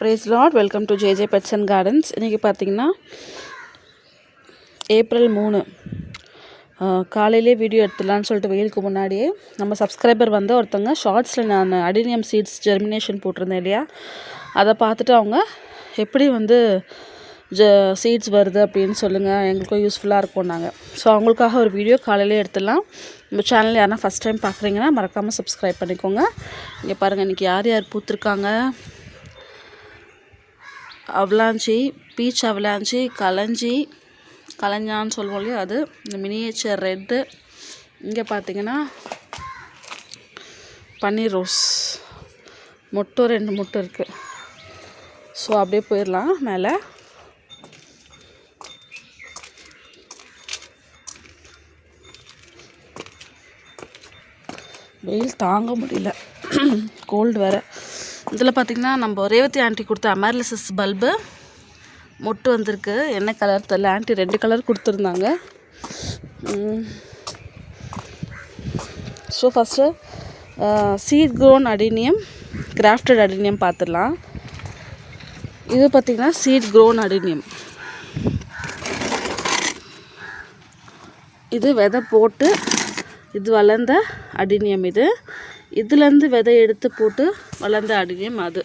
Praise Lord, welcome to JJ Pets and Gardens. இன்றைக்கி பார்த்தீங்கன்னா April 3 காலையிலே வீடியோ எடுத்துடலான்னு சொல்லிட்டு வெயிலுக்கு முன்னாடியே நம்ம சப்ஸ்கிரைபர் வந்து ஒருத்தவங்க ஷார்ட்ஸில் நான் அடினியம் சீட்ஸ் ஜெர்மினேஷன் போட்டிருந்தேன் இல்லையா, அதை பார்த்துட்டு அவங்க எப்படி வந்து சீட்ஸ் வருது அப்படின்னு சொல்லுங்கள், எங்களுக்கும் யூஸ்ஃபுல்லாக இருக்கும் நாங்கள். ஸோ அவங்களுக்காக ஒரு வீடியோ காலையிலே எடுத்துடலாம். நம்ம சேனல் யாருன்னா ஃபஸ்ட் டைம் பார்க்குறீங்கன்னா மறக்காமல் சப்ஸ்கிரைப் பண்ணிக்கோங்க. இங்கே பாருங்கள், இன்றைக்கி யார் யார் பூத்துருக்காங்க. அவலாஞ்சி, பீச் அவலாஞ்சி, கலஞ்சான்னு சொல்லுவோம் இல்லையா, அது இந்த மினியேச்சர் ரெட்டு. இங்கே பார்த்தீங்கன்னா பன்னீர் ரோஸ் மொட்டு 2 மொட்டு இருக்குது. ஸோ அப்படியே போயிடலாம் மேலே. வெயில் தாங்க முடியல, கோல்டு வேறு. இதில் பார்த்திங்கன்னா நம்ம ரேவதி ஆண்டி கொடுத்த அமர்லிசஸ் பல்பு மொட்டு வந்திருக்கு. என்ன கலர் தெரியல, ஆண்டி 2 கலர் கொடுத்துருந்தாங்க. So first seat grown adenium, crafted adenium பார்த்துடலாம். இது பார்த்திங்கன்னா சீட் க்ரோன் அடினியம். இது விதை போட்டு இது வளர்ந்த அடினியம். இதுலேருந்து விதை எடுத்து போட்டு வளர்ந்த அடினியம் அது.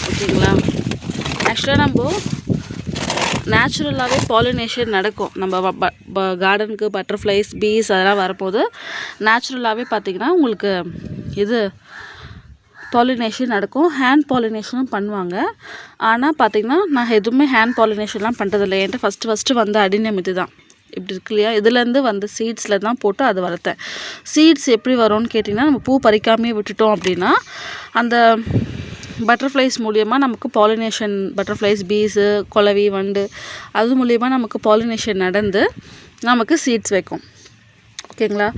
ஓகேங்களா. ஆக்சுவலாக நம்ம நேச்சுரலாகவே பாலினேஷன் நடக்கும். நம்ம கார்டனுக்கு பட்டர்ஃப்ளைஸ், பீஸ் அதெல்லாம் வரப்போது நேச்சுரலாகவே பார்த்திங்கன்னா உங்களுக்கு இது பாலினேஷன் நடக்கும். ஹேண்ட் பாலினேஷனும் பண்ணுவாங்க. ஆனால் பார்த்திங்கன்னா நான் எதுவுமே ஹேண்ட் பாலினேஷன்லாம் பண்ணுறதில்லை. என்கிட்ட ஃபஸ்ட்டு வந்த அடினியம் இது தான். இப்படி இருக்கு இல்லையா, இதுலேருந்து வந்த சீட்ஸில் தான் போட்டு அது வளர்த்தேன். சீட்ஸ் எப்படி வரும்னு கேட்டிங்கன்னா, நம்ம பூ பறிக்காமே விட்டுட்டோம் அப்படின்னா அந்த பட்டர்ஃப்ளைஸ் மூலியமாக நமக்கு பாலினேஷன், பட்டர்ஃப்ளைஸ், பீஸு, குளவி, வண்டு அது மூலியமாக நமக்கு பாலினேஷன் நடந்து நமக்கு சீட்ஸ் வைக்கும். ஓகேங்களா.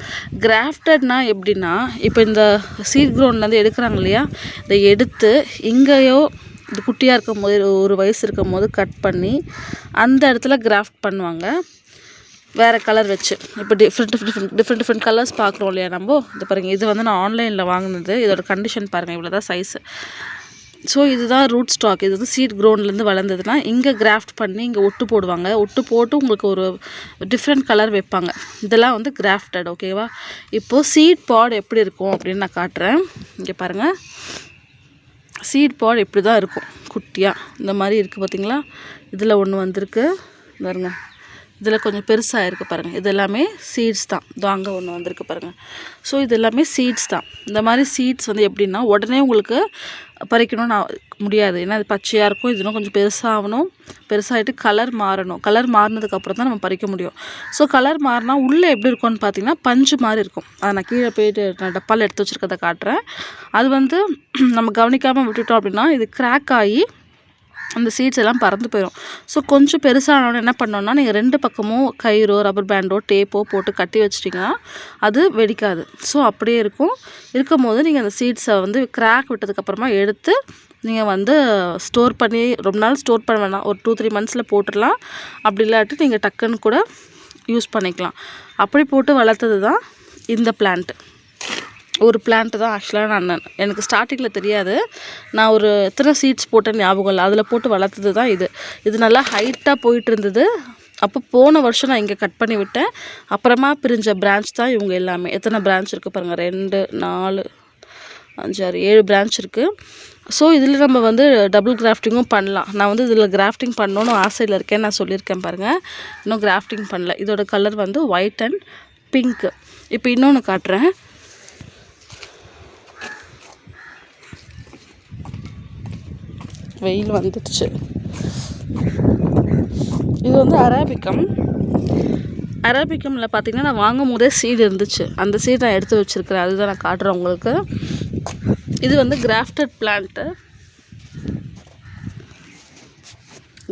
கிராஃப்டட்னா எப்படின்னா, இப்போ இந்த சீட் க்ரௌண்ட்லேருந்து எடுக்கிறாங்க இல்லையா, இதை எடுத்து இங்கேயோ இது குட்டியாக இருக்கும் போது 1 வயசு இருக்கும் போது கட் பண்ணி அந்த இடத்துல கிராஃப்ட் பண்ணுவாங்க வேறு கலர் வச்சு. இப்போ டிஃப்ரெண்ட் கலர்ஸ் பார்க்குறோம் இல்லையா நம்ம. இது பாருங்கள், இது வந்து நான் ஆன்லைனில் வாங்கினது. இதோட கண்டிஷன் பாருங்கள், இவ்வளோ தான் சைஸு. ஸோ இதுதான் ரூட் ஸ்டாக். இது வந்து சீட் க்ரௌண்ட்லேருந்து வளர்ந்ததுன்னா இங்கே கிராஃப்ட் பண்ணி இங்கே ஒட்டு போடுவாங்க. ஒட்டு போட்டு உங்களுக்கு ஒரு டிஃப்ரெண்ட் கலர் வைப்பாங்க. இதெல்லாம் வந்து கிராஃப்டட். ஓகேவா. இப்போது சீட் பாட் எப்படி இருக்கும் அப்படின்னு நான் காட்டுறேன். இங்கே பாருங்கள், சீட் பாட் இப்படி தான் இருக்கும், குட்டியாக இந்த மாதிரி இருக்குது பார்த்திங்களா. இதில் ஒன்று வந்திருக்கு பாருங்க, இதில் கொஞ்சம் பெருசாக இருக்குது பாருங்கள். இது எல்லாமே சீட்ஸ் தான். அங்கே ஒன்று வந்திருக்கு பாருங்கள். ஸோ இது எல்லாமே சீட்ஸ் தான். இந்த மாதிரி சீட்ஸ் வந்து எப்படின்னா உடனே உங்களுக்கு பறிக்கணும்னு முடியாது. ஏன்னா அது பச்சையாக இருக்கும். இது இன்னும் கொஞ்சம் பெருசாகணும். பெருசாகிட்டு கலர் மாறணும். கலர் மாறினதுக்கப்புறம் தான் நம்ம பறிக்க முடியும். ஸோ கலர் மாறினா உள்ளே எப்படி இருக்கும்னு பார்த்தீங்கன்னா பஞ்சு மாதிரி இருக்கும். அதை நான் கீழே போயிட்டு நான் டப்பாவில் எடுத்து வச்சுருக்கதை காட்டுறேன். அது வந்து நம்ம கவனிக்காமல் விட்டுட்டோம் அப்படின்னா இது கிராக் ஆகி அந்த சீட்ஸ் எல்லாம் பறந்து போயிடும். ஸோ கொஞ்சம் பெருசானோன்னு என்ன பண்ணோன்னா, நீங்கள் 2 பக்கமும் கயிறோ ரப்பர் பேண்டோ டேப்போ போட்டு கட்டி வச்சிட்டிங்கன்னா அது வெடிக்காது. ஸோ அப்படியே இருக்கும் போது நீங்கள் அந்த சீட்ஸை வந்து கிராக் விட்டதுக்கப்புறமா எடுத்து நீங்கள் வந்து ஸ்டோர் பண்ணி ரொம்ப நாள் ஸ்டோர் பண்ண வேணாம். ஒரு 2-3 மந்த்ஸில் போட்டுடலாம். அப்படி இல்லாட்டி நீங்கள் டக்குன்னு கூட யூஸ் பண்ணிக்கலாம். அப்படி போட்டு வளர்த்தது தான் இந்த பிளான்ட்டு. ஒரு பிளான்ட்டு தான் ஆக்சுவலாக எனக்கு ஸ்டார்டிங்கில் தெரியாது. நான் ஒரு எத்தனை சீட்ஸ் போட்டேன்னு ஞாபகம் இல்லை. அதில் போட்டு வளர்த்தது தான் இது நல்லா ஹைட்டாக போயிட்டு இருந்தது. அப்போ போன வருஷம் நான் இங்கே கட் பண்ணி விட்டேன். அப்புறமா பிரிஞ்ச பிரான்ச் தான் இவங்க எல்லாமே. எத்தனை பிரான்ச் இருக்குது பாருங்கள், 2, 4, 5, 6, 7 பிரான்ச் இருக்குது. ஸோ இதில் நம்ம வந்து டபுள் கிராஃப்டிங்கும் பண்ணலாம். நான் வந்து இதில் கிராஃப்டிங் பண்ணணுன்னு ஆசையில் இருக்கேன், நான் சொல்லியிருக்கேன் பாருங்கள். இன்னும் கிராஃப்டிங் பண்ணல. இதோட கலர் வந்து ஒயிட் அண்ட் பிங்க்கு. இப்போ இன்னொன்று காட்டுறேன். வெயில் வந்துடுச்சு. இது வந்து அரேபிக்கமில் பார்த்திங்கன்னா நான் வாங்கும் போதே சீடு இருந்துச்சு. அந்த சீடு நான் எடுத்து வச்சுருக்கிறேன். அதுதான் நான் காட்டுறேன் உங்களுக்கு. இது வந்து கிராஃப்டட் பிளான்ட்டு.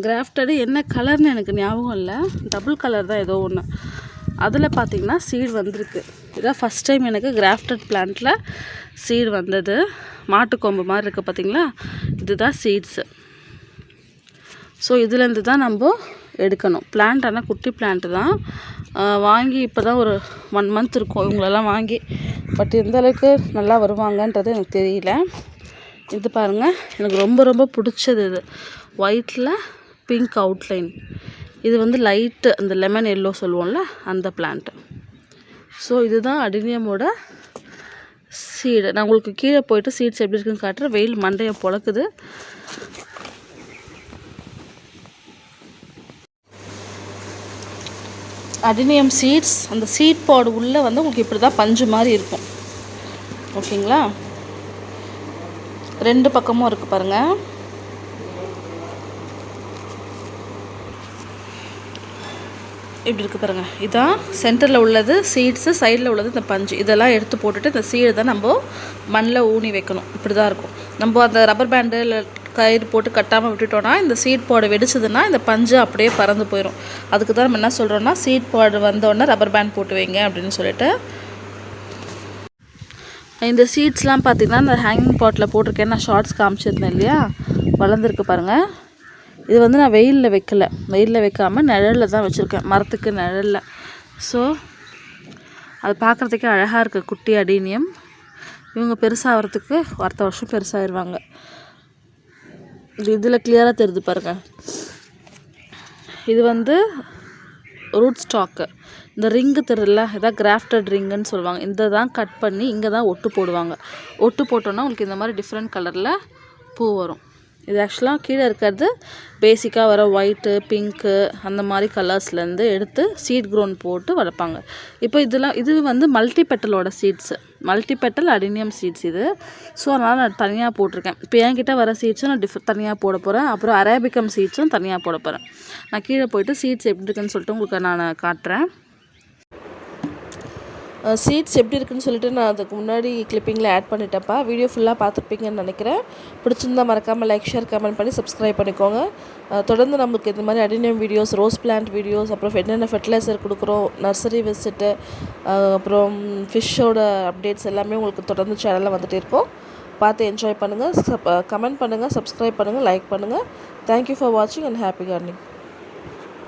கிராஃப்டடு என்ன கலர்னு எனக்கு ஞாபகம் இல்லை. டபுள் கலர் தான் ஏதோ ஒன்று. அதில் பார்த்திங்கன்னா சீடு வந்திருக்கு. இதான் ஃபஸ்ட் டைம் எனக்கு கிராஃப்டட் பிளான்ட்டில் சீடு வந்தது. மாட்டுக்கொம்பு மாதிரி இருக்குது பார்த்திங்களா, இதுதான் சீட்ஸு. ஸோ இதுலேருந்து தான் நம்ம எடுக்கணும். பிளான்ட் ஆனால் குட்டி பிளான்ட்டு தான். வாங்கி இப்போ தான் ஒரு 1 மந்த் இருக்கும் இவங்களெல்லாம் வாங்கி. பட் எந்த அளவுக்கு நல்லா வருவாங்கன்றது எனக்கு தெரியல. இது பாருங்கள், எனக்கு ரொம்ப ரொம்ப பிடிச்சது இது. ஒயிட்டில் பிங்க் அவுட்லைன். இது வந்து லைட்டு அந்த லெமன் எல்லோ சொல்லுவோம்ல அந்த பிளான்ட்டு. ஸோ இதுதான் அடினியமோட சீடு. நான் உங்களுக்கு கீழே போயிட்டு சீட்ஸ் எப்படி இருக்குன்னு காட்டுறேன். வெயில் மண்டையை பொழக்குது. அடினியம் சீட்ஸ் அந்த சீட் பாடு உள்ளே வந்து உங்களுக்கு இப்படி தான் பஞ்சு மாதிரி இருக்கும். ஓகேங்களா? 2 பக்கமும் இருக்குது பாருங்கள். இப்படி இருக்குது பாருங்கள். இதான் சென்டரில் உள்ளது சீட்ஸு, சைடில் உள்ளது இந்த பஞ்சு. இதெல்லாம் எடுத்து போட்டுட்டு இந்த சீடை தான் நம்ம மண்ணில் ஊனி வைக்கணும். இப்படி தான் இருக்கும். நம்ம அந்த ரப்பர் பேண்டு இல்லை கயிறு போட்டு கட்டாமல் விட்டுட்டோன்னா இந்த சீட் பாடு வெடிச்சதுன்னா இந்த பஞ்சு அப்படியே பறந்து போயிடும். அதுக்கு தான் நம்ம என்ன சொல்கிறோன்னா சீட் பாடு வந்தோடனே ரப்பர் பேண்ட் போட்டு வைங்க அப்படின்னு சொல்லிட்டு. இந்த சீட்ஸ்லாம் பார்த்திங்கன்னா இந்த ஹேங்கிங் பாட்டில் போட்டிருக்கேன். நான் ஷார்ட்ஸ் காமிச்சிருந்தேன் இல்லையா, வளர்ந்துருக்கு பாருங்கள். இது வந்து நான் வெயிலில் வைக்கல, வெயிலில் வைக்காமல் நிழலில் தான் வச்சுருக்கேன், மரத்துக்கு நிழலில். ஸோ அது பார்க்குறதுக்கே அழகாக இருக்குது. குட்டி அடீனியம் இவங்க பெருசாகிறதுக்கு அடுத்த வருஷம் பெருசாகிடுவாங்க. இதில் கிளியராக தெரியுது பாருங்கள். இது வந்து ரூட் ஸ்டாக்கு. இந்த ரிங்கு தெரியல, இதான் கிராஃப்டட் ரிங்குன்னு சொல்லுவாங்க. இந்த தான் கட் பண்ணி இங்கே தான் ஒட்டு போடுவாங்க. ஒட்டு போட்டோன்னா உங்களுக்கு இந்த மாதிரி டிஃப்ரெண்ட் கலரில் பூ வரும். இது ஆக்சுவலாக கீழே இருக்கிறது பேசிக்காக வர ஒயிட்டு, பிங்க்கு அந்த மாதிரி கலர்ஸ்லேருந்து எடுத்து சீட் க்ரோன் போட்டு வளர்ப்பாங்க. இப்போ இது வந்து மல்டி பெட்டலோட seeds, multi petal adenium seeds இது. ஸோ அதனால் நான் தனியாக போட்டிருக்கேன். இப்போ என்கிட்ட வர சீட்ஸும் நான் தனியாக போட போகிறேன். அப்புறம் அரேபிக்கம் சீட்ஸும் தனியாக போட போகிறேன். நான் கீழே போயிட்டு சீட்ஸ் எப்படி இருக்குன்னு சொல்லிட்டு உங்களுக்கு நான் காட்டுறேன். சீட்ஸ் எப்படி இருக்குன்னு சொல்லிட்டு நான் அதுக்கு முன்னாடி கிளிப்பிங்கில் ஆட் பண்ணிட்டேன்ப்பா. வீடியோ ஃபுல்லாக பார்த்துருப்பீங்கன்னு நினைக்கிறேன். பிடிச்சிருந்தால் மறக்காமல் லைக், ஷேர், கமெண்ட் பண்ணி சப்ஸ்கிரைப் பண்ணிக்கோங்க. தொடர்ந்து நம்மளுக்கு இந்த மாதிரி adenium videos, rose plant videos, அப்புறம் என்னென்ன ஃபெர்டிலைசர் கொடுக்குறோம், நர்சரி விசிட்டு, அப்புறம் ஃபிஷ்ஷோட அப்டேட்ஸ் எல்லாமே உங்களுக்கு தொடர்ந்து சேனலில் வந்துகிட்டே இருக்கும். பார்த்து என்ஜாய் பண்ணுங்கள். கமெண்ட் பண்ணுங்கள், சப்ஸ்கிரைப் பண்ணுங்கள், லைக் பண்ணுங்கள். தேங்க்யூ ஃபார் வாட்சிங் அண்ட் ஹாப்பி கார்டனிங்.